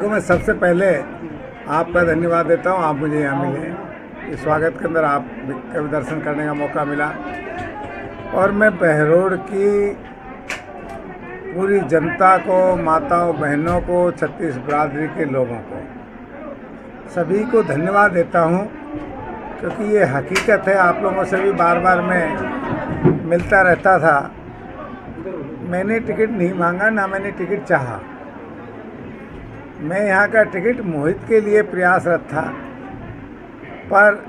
देखो, मैं सबसे पहले आपका धन्यवाद देता हूँ, आप मुझे यहाँ मिले। इस स्वागत के अंदर आप का भी दर्शन करने का मौका मिला। और मैं बहरोड की पूरी जनता को, माताओं बहनों को, छत्तीस बिरादरी के लोगों को, सभी को धन्यवाद देता हूँ, क्योंकि ये हकीकत है। आप लोगों से भी बार बार मैं मिलता रहता था। मैंने टिकट नहीं मांगा, ना मैंने टिकट चाहा। मैं यहाँ का टिकट मोहित के लिए प्रयासरत था, पर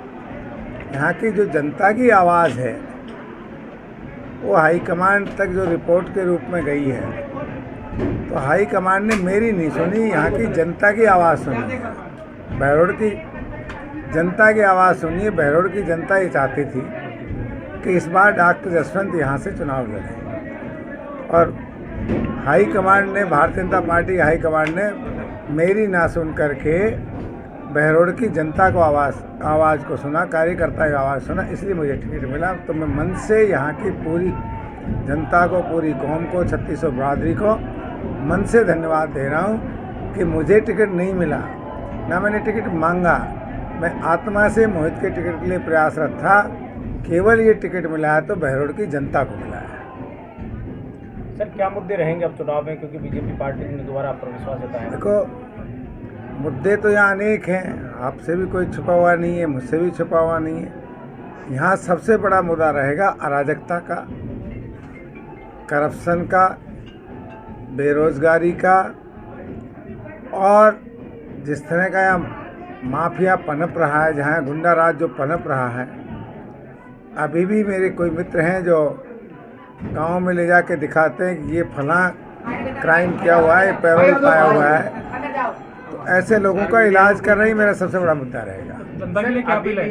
यहाँ की जो जनता की आवाज़ है वो हाईकमांड तक जो रिपोर्ट के रूप में गई है, तो हाईकमांड ने मेरी नहीं सुनी, यहाँ की जनता की आवाज़ सुनी, बहरोड की जनता की आवाज़ सुनी है। बहरोड की जनता ये चाहती थी कि इस बार डॉक्टर जसवंत यहाँ से चुनाव लड़े, और हाईकमांड ने, भारतीय जनता पार्टी हाईकमांड ने मेरी ना सुन करके बहरोड की जनता को आवाज़ को सुना, कार्यकर्ता की आवाज़ सुना, इसलिए मुझे टिकट मिला। तो मैं मन से यहाँ की पूरी जनता को, पूरी कौम को, 3600 बिरादरी को मन से धन्यवाद दे रहा हूँ कि मुझे टिकट नहीं मिला, ना मैंने टिकट मांगा। मैं आत्मा से मोहित के टिकट के लिए प्रयासरत था। केवल ये टिकट मिला है तो बहरोड की जनता को मिला है। सर, क्या मुद्दे रहेंगे अब चुनाव में, क्योंकि बीजेपी पार्टी ने दोबारा आप पर विश्वास जताया? देखो, मुद्दे तो यहाँ अनेक हैं, आपसे भी कोई छुपा हुआ नहीं है, मुझसे भी छुपा हुआ नहीं है। यहाँ सबसे बड़ा मुद्दा रहेगा अराजकता का, करप्शन का, बेरोजगारी का, और जिस तरह का यहाँ माफिया पनप रहा है, जहाँ गुंडा राज जो पनप रहा है। अभी भी मेरे कोई मित्र हैं जो गांव में ले जाके दिखाते हैं कि ये फलां क्राइम किया हुआ है, पैरोल पाया हुआ है। तो ऐसे लोगों का इलाज कर रही मेरा सबसे बड़ा मुद्दा रहेगा। जनता के लिए क्या अपील है?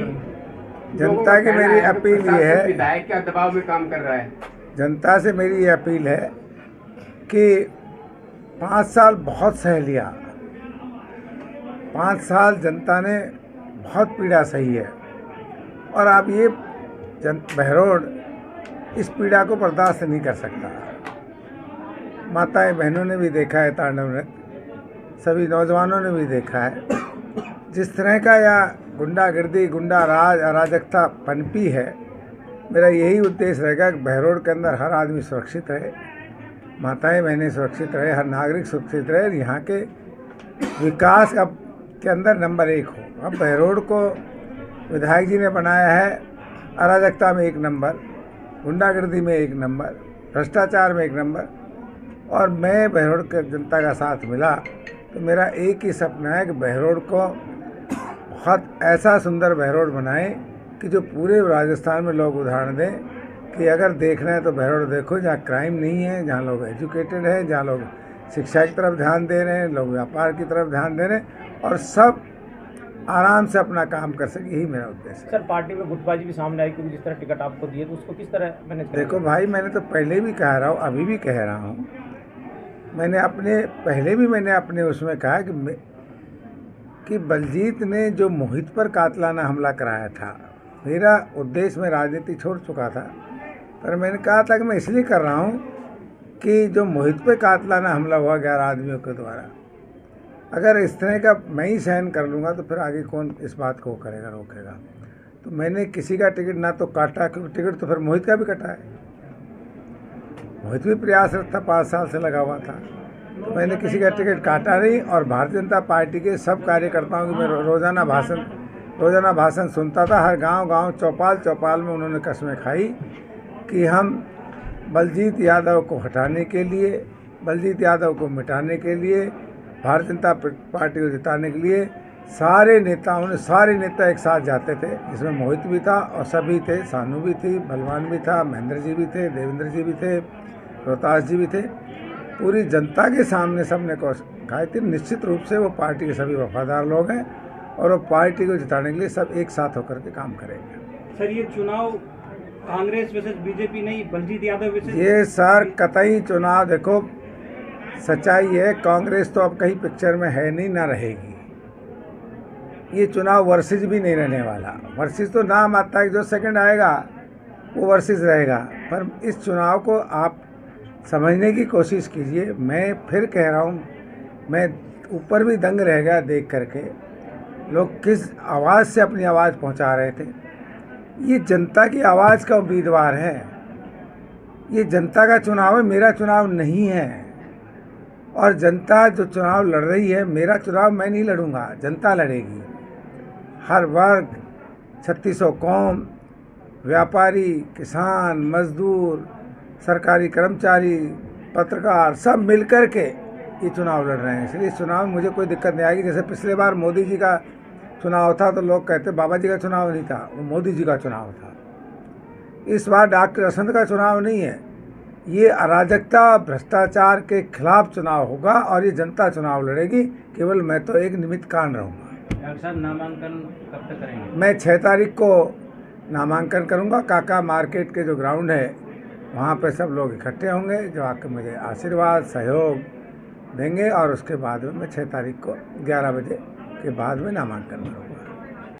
जनता की मेरी अपील ये है, विधायक क्या दबाव में काम कर रहा है। जनता से मेरी ये अपील है कि 5 साल बहुत सह लिया, 5 साल जनता ने बहुत पीड़ा सही है, और अब ये बहरोड इस पीड़ा को बर्दाश्त नहीं कर सकता। माताएं बहनों ने भी देखा है तांडव नृत्य, सभी नौजवानों ने भी देखा है जिस तरह का या गुंडागर्दी, गुंडा राज, अराजकता पनपी है। मेरा यही उद्देश्य रहेगा कि बहरोड के अंदर हर आदमी सुरक्षित रहे, माताएं बहनें सुरक्षित रहे, हर नागरिक सुरक्षित रहे, यहाँ के विकास के अंदर नंबर 1 हो। अब बहरोड को विधायक जी ने बनाया है अराजकता में 1 नंबर, गुंडागर्दी में 1 नंबर, भ्रष्टाचार में 1 नंबर, और मैं बहरोड के जनता का साथ मिला तो मेरा एक ही सपना है कि बहरोड को बहुत ऐसा सुंदर बहरोड बनाएं कि जो पूरे राजस्थान में लोग उदाहरण दें कि अगर देखना है तो बहरोड देखो, जहाँ क्राइम नहीं है, जहाँ लोग एजुकेटेड हैं, जहाँ लोग शिक्षा की तरफ ध्यान दे रहे हैं, लोग व्यापार की तरफ ध्यान दे रहे हैं, और सब आराम से अपना काम कर सके, यही मेरा उद्देश्य है। सर, पार्टी में गुटबाजी भी सामने आई, क्योंकि जिस तरह टिकट आपको दिए तो उसको किस तरह मैनेज करेंगे? देखो भाई, मैंने तो पहले भी कह रहा हूँ, अभी भी कह रहा हूँ, मैंने अपने उसमें कहा कि बलजीत ने जो मोहित पर कातलाना हमला कराया था, मेरा उद्देश्य, मैं राजनीति छोड़ चुका था, पर मैंने कहा था कि मैं इसलिए कर रहा हूँ कि जो मोहित पर कातलाना हमला हुआ 11 आदमियों के द्वारा, अगर इस तरह का मैं ही सहन कर लूँगा तो फिर आगे कौन इस बात को करेगा, रोकेगा। तो मैंने किसी का टिकट ना तो काटा, क्योंकि टिकट तो फिर मोहित का भी कटा है। मोहित भी प्रयासरत था, 5 साल से लगा हुआ था, तो मैंने किसी का टिकट काटा नहीं। और भारतीय जनता पार्टी के सब कार्यकर्ताओं की मैं रोज़ाना भाषण सुनता था। हर गांव चौपाल में उन्होंने कस्में खाई कि हम बलजीत यादव को हटाने के लिए, बलजीत यादव को मिटाने के लिए, भारतीय जनता पार्टी को जिताने के लिए सारे नेता एक साथ जाते थे, जिसमें मोहित भी था और सभी थे, सानू भी थी, बलवान भी था, महेंद्र जी भी थे, देवेंद्र जी भी थे, रोहतास जी भी थे। पूरी जनता के सामने सबने कहा थी। निश्चित रूप से वो पार्टी के सभी वफादार लोग हैं और वो पार्टी को जिताने के लिए सब एक साथ होकर के काम करेंगे। सर, ये चुनाव कांग्रेस वर्सेस बीजेपी नहीं, बलजीत यादव वर्सेस, ये सर कतई चुनाव, देखो सच्चाई है, कांग्रेस तो अब कहीं पिक्चर में है नहीं, ना रहेगी। ये चुनाव वर्सेस भी नहीं रहने वाला। वर्सेस तो नाम आता है, जो सेकंड आएगा वो वर्सेस रहेगा, पर इस चुनाव को आप समझने की कोशिश कीजिए। मैं फिर कह रहा हूँ, मैं ऊपर भी दंग रह गया देख करके लोग किस आवाज़ से अपनी आवाज़ पहुंचा रहे थे। ये जनता की आवाज़ का उम्मीदवार है, ये जनता का चुनाव है, मेरा चुनाव नहीं है। और जनता जो चुनाव लड़ रही है, मेरा चुनाव मैं नहीं लड़ूंगा, जनता लड़ेगी। हर वर्ग, 3600 कौम, व्यापारी, किसान, मजदूर, सरकारी कर्मचारी, पत्रकार, सब मिलकर के ये चुनाव लड़ रहे हैं। इसलिए इस चुनाव में मुझे कोई दिक्कत नहीं आएगी। जैसे पिछले बार मोदी जी का चुनाव था तो लोग कहते बाबा जी का चुनाव नहीं था, वो मोदी जी का चुनाव था। इस बार डॉक्टर असंध का चुनाव नहीं है, ये अराजकता भ्रष्टाचार के खिलाफ चुनाव होगा और ये जनता चुनाव लड़ेगी। केवल मैं तो एक निमित्त कान रहूँगा। डॉक्टर साहब नामांकन कब तक करेंगे? मैं 6 तारीख को नामांकन करूँगा। काका मार्केट के जो ग्राउंड है वहाँ पे सब लोग इकट्ठे होंगे जो आके मुझे आशीर्वाद सहयोग देंगे और उसके बाद में मैं 6 तारीख को 11 बजे के बाद में नामांकन करूँगा।